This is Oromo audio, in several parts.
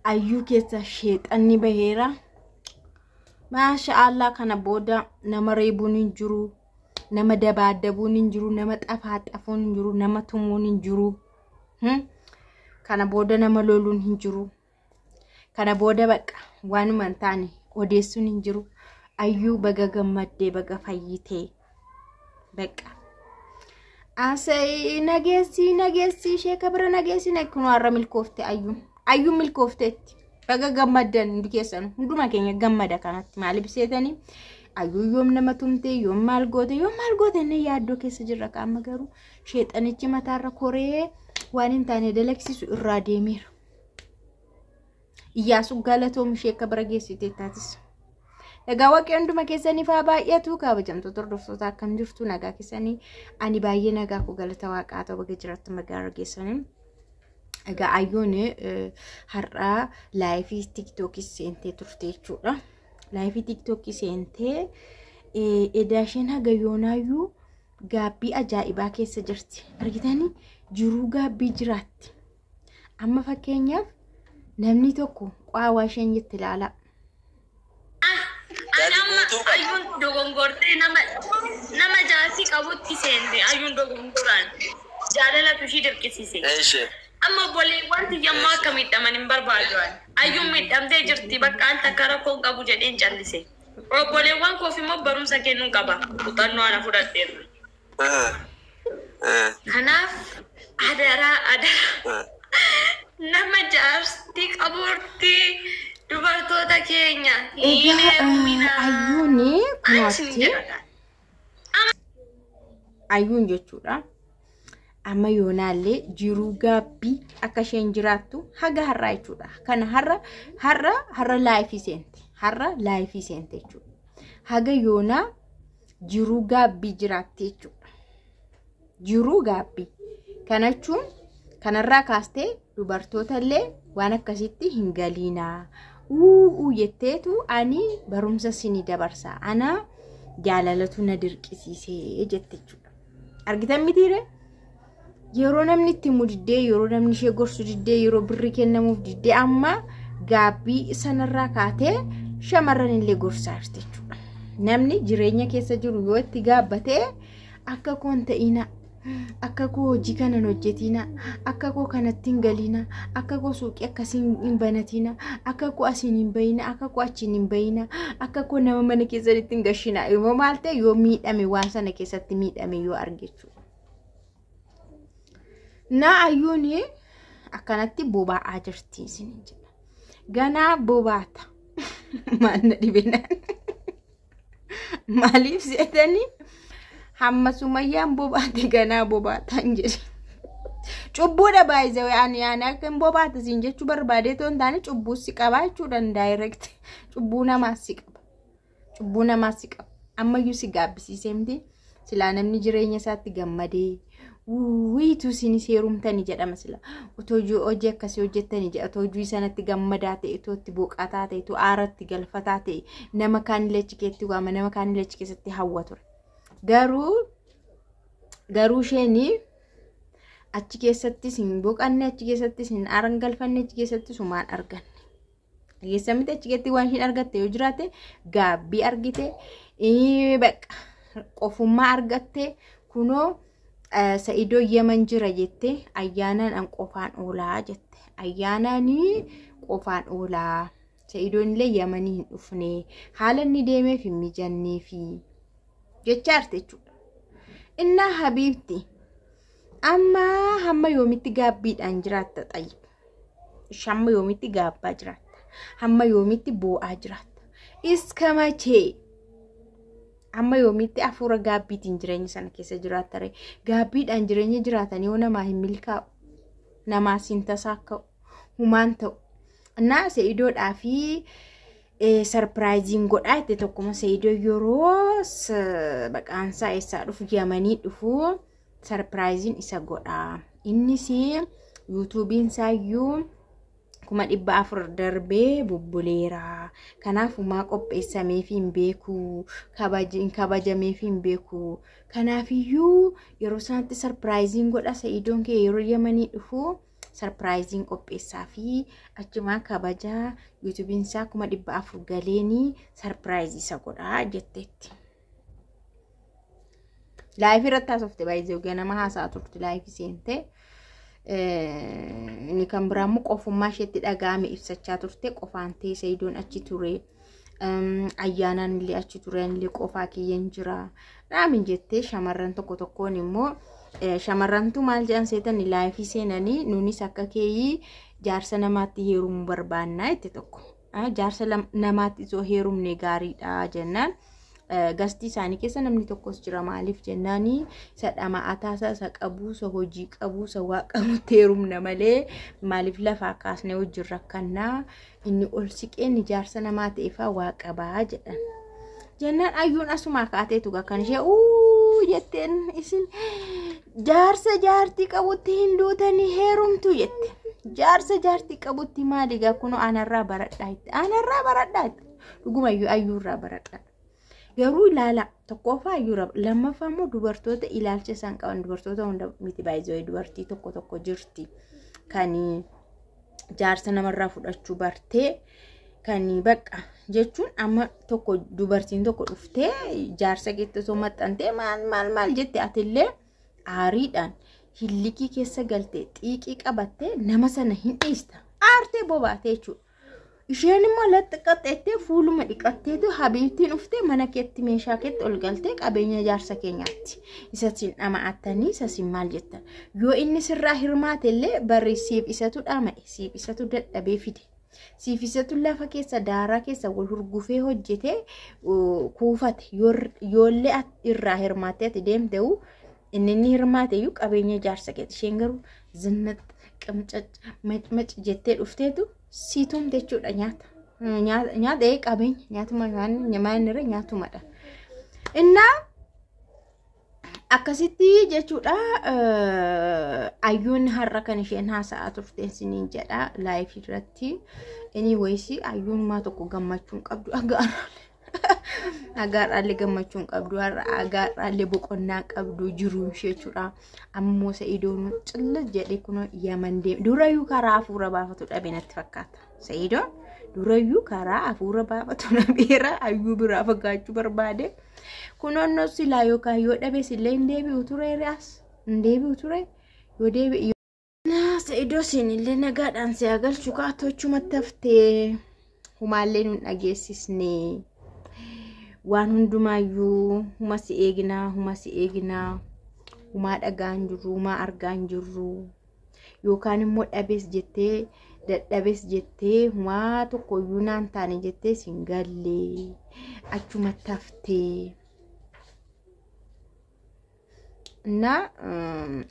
ayyuu keessa sheexanni baheera. Maashaallah kana booda nama reebuun hin jiru, nama dabaadabuun hin jiru, nama xafaaxafuun hin jiru, nama tumuun hin jiru. Kana booda nama loluun hin jiru. Kana booda bakka waanuma hin taane odeessuun hin jiru. Ayyuu baga gammaddee baga fayyitee bakka. Asay nageessi ishee kabira nageessi nakunu har'a milkoofte ayyuu milkoofteetti. Baga gammaddan hundi keessan hunduma keenya gammada kanatti maaliif seetanii ayyuu yoom nama tumte yoom maal goote ne yaaddoo keessa jirra qaama garuu sheexanichi mataarra koree waan hin taane dalaksisu irraa deemeera. Iyyaasu galatoom ishee kabira geessite taatis. Nagaa waaqee hunduma keessanii faa baay'atu kabajamtoota hordoftoota akkam jirtu nagaa keessanii ani baay'ee nagaa ku galata waaqaa ta'u baga jiraattu magaala geessanii. Egaa ayyuun har'a laayifii TikTokii seentee turte jechuudha. Laayifii TikTokii seentee edaasheen haga yoonaayyuu gaabbii ajaa'ibaa keessa jirti. Argitanii jiruu gaabbii jiraatti. Amma fakkeenyaaf namni tokko qaawaa isheen jetti ilaala. Ayyuun dogongortee nama jaasi qabutti seente ayyuun dogongoraan jaalalatu ishii dirqisiise. Amma boleewwan tiyammaa akka miidhaman hin barbaadu'an. Ayyuun miidhamtee jirti bakka an takka rakkoon qabu jedheen callise. Boleewwan koof immoo barumsa kennuu qaba. Kutannoo ana fudhadheerra. Kanaaf adara nama jaarsti qaburti dubartoota keenya hin heerumina. Ayyuun kunuutti ayyuun jechuudha. Amma yoonaallee jiruu gaabbii akka isheen jiraattu haga har'aa jechuudha. Kana har'a laayifii seente jechuudha. Haga yoonaa jiruu gaabbii jiraatti jechuudha. Jiruu gaabbii kana jechuun kanarraa kaastee dubartoota illee waan akkasitti hin galiinaa. Jetteetu ani barumsa sini dabarsa. Ana jaalalatu na dirqisiisee jette jechuudha. Argitan mitiire? Yeroo namni itti mudiddee yeroo namni ishee gorsu diddee yeroo birri kennamuuf diddee amma gaabbii sanarraa kaatee shamarran illee gorsaa jirti jechuudha. Namni jireenya keessa jiru yoo itti gaabbatee akka koon ta'ina, akka koo hojii kanan hojjetina, akka koo kanatti hin galina, akka koo suuqii akkasiin hin banatina, akka koo asiin hin bayina, akka koo achiin hin bayina, akka koo nama mana keessatti hin gashina. Yoo maal ta'e yoo miidhame waan sana keessatti miidhame yoo arge jechuudha. Na ayyuun akkanatti boba'aa jirti isin jedha. Ganaa bobaata. Maal na dhibeenaan. Maaliif seetanii hamma sumayyaan bobaate ganaa bobaataan jedhe. Cubbuudha baay'ee ani akkan bobaata siin jechuu barbaadee toon taane cubbuu si qabaa jechuudhaan direct. Cubbuu namaas si qaba. Ammayyuu si gaabbisiisee miti silaa namni jireenya isaatti gammadee. Wiitu sini seerumtani jedhama sila utoo hojii akkasii hojjettani jedha utoo hojii sanatti gammadaa ta'e utoo itti boqataa ta'e utoo aaratti galfataa ta'e nama kaanillee achi keessatti waama nama kaanillee achi keessatti hawwa ture. Garuu isheen achi keessattis hin boqanne achi keessattis hin aaran galfanne achi keessattis humaan arganne. Dhageessamite achi keessatti waan isheen argatte yoo jiraate gaabbii argite bakka qofummaa argatte kunoo. Sa'idoo Yemen jira jette ayyaanaan an qofaan oolaa jette ayyaanaanii qofaan oolaa sa'idoon illee Yemanii hin dhufne haala inni deemeef hin mijanneefi jechaarte jechuudha. Innaa habiibti amma hamma yoomitti gaabbiidhaan jiraatta xayyib. Hamma yoomitti gaabbaa jiraatta. Hamma yoomitti boo'aa jiraatta. Iska machee amma yoomitti afuura gaabbiitiin jireenya sana keessa jiraattare gaabbiidhaan jireenya jiraatanii yoo namaa hin milkaa'u namaa siin tasaaka'u humaan ta'u innaa se'idoodhaa fi sarpiraayiziin godhaa itti tokkuma se'idoo yeroo baqaansaa eessaa dhufu Yemanii dhufu sarpiraayiziin isa godhaa innis yuutuubiin isaayyuu 400 darbee bubbuleera. Kanaaf umaa qopheessamee fi hin beeku, kabajamee fi hin beeku. Kanaaf iyyuu yeroo sanatti surprising godha Sa'idoon kee yeroo Yemanii dhufu sarpiraayiziin qopheessaa fi achumaa kabajaa yuutuubiin isaa 400 galeeni sarpiraayizii isa godhaa jetteetti. Laayif irratti haasofte baay'ee ganama haasaa turte laayif seente. Inni kan biraamu qofummaa isheetti dhaga'ame ibsachaa turte qofaan teessee idoon achi ture. Ayyaanaan illee achi turan illee qofaa kiyyeen jira. Raamin jettee shamarran tokko tokkoon immoo shamarrantu maal jedhan seetan laayifii seenanii nunis akka keeyii jaarsa namaatti heerumuu barbaannaa itti tokko. Jaarsa namaatti isoo heerumne gaariidha jennaan. Gasti isaanii keessa namni tokkos jira maaliif jennaanii isa dhama'ataa isa qabu isa hojii qabu isa waa qabutti heerumna malee maaliif lafaa kaasnee hojii rakkannaa inni ol siqeen jaarsa namaa ta'eefaa waa qabaa jedhan. Jennaan ayyuun asumaa kaateetu kan ishee jetteen isin jaarsa jaartii qabutti hin duutanii heerumtu jette. Jaarsa jaartii qabutti maali gaa kunoo anarraa baradhaa dhuguma ayyuurraa baradhaa. Garuu ilaala tokkoffaa ayyuura lammaffaa immoo dubartoota ilaalcha isaan qaban dubartoota hunda miti baay'ee dubartii tokko jirti kan jaarsa namarraa fudhachuu bartee kan bakka jechuun amma tokko dubartiin tokko dhuftee jaarsa keessa soo maxxantee maal jette atillee aariidhaan hillikii keessa galtee xiiqii qabattee nama sana hin dhiista aartee bobaatee jechuudha. Isheen immoo laxxaqaxeettee fuuluma dhiqatteetu habiibtiin dhuftee mana keetti meeshaa keetti ol galtee qabeenya jaarsa keenyaatti. Isatiin dhama'attanii isasin maal jettan. Yoo inni sirraa hirmaate illee barri siif isatu dhama'e, siif isatu dadhabee fide. Siif isatu lafa keessa daaraa keessa wal hurgufee hojjetee kuufate. Yoollee irraa hirmaattee ati deemte'u inni hirmaate iyyuu qabeenya jaarsa keetti. Isheen garuu zinnat qamcac mac jettee dhufteetu siitum jechuudha nyaata qabeenya nyaatuma nyaanirra nyaatumadha. Innaa akkasitti jechuudha ayyuun har'a kan isheen haasa'aa turteen siniin jedha laayif irratti. Anyways ayyuun maa tokko gammachuun qabdu agaarraallee gammachuun qabdu agaarraallee boqonnaa qabdu jiruun ishee jechuudha. Ammoo Sa'iidoon cilla jedhee kun Yaman deeme. Durayyuu karaa hafuura baafatu dhabe natti fakkaata. Sa'iidoon durayyuu karaa hafuura baafatu dhabeera ayyuu biraa fagaachuu barbaade. Kunoonnoo silaa yookaan yoo dhabe sillee hin deebi'u ture raas hin deebi'u ture yoo deebi'u. Sa'iidoo siinillee nagaadhaan si agalchu kaatochumatti haftee humaallee nun dhageessisne. Waan hundumaayyuu huma si eegnaa humaa dhagaan jirru humaa argaan jirru yookaan immoo dhabees jettee dadhabees jettee humaa tokkoyyuu naan taane jettee sin galle achumatti haftee na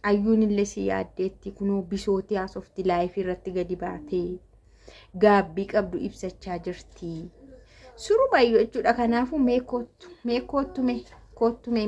ayyuun illee si yaaddeetti kunoo bisootii haasofti laayif irratti gadi baatee gaabbii qabdu ibsachaa jirti. Suru baay'ee jechuudha kanaafuu mee kottu mee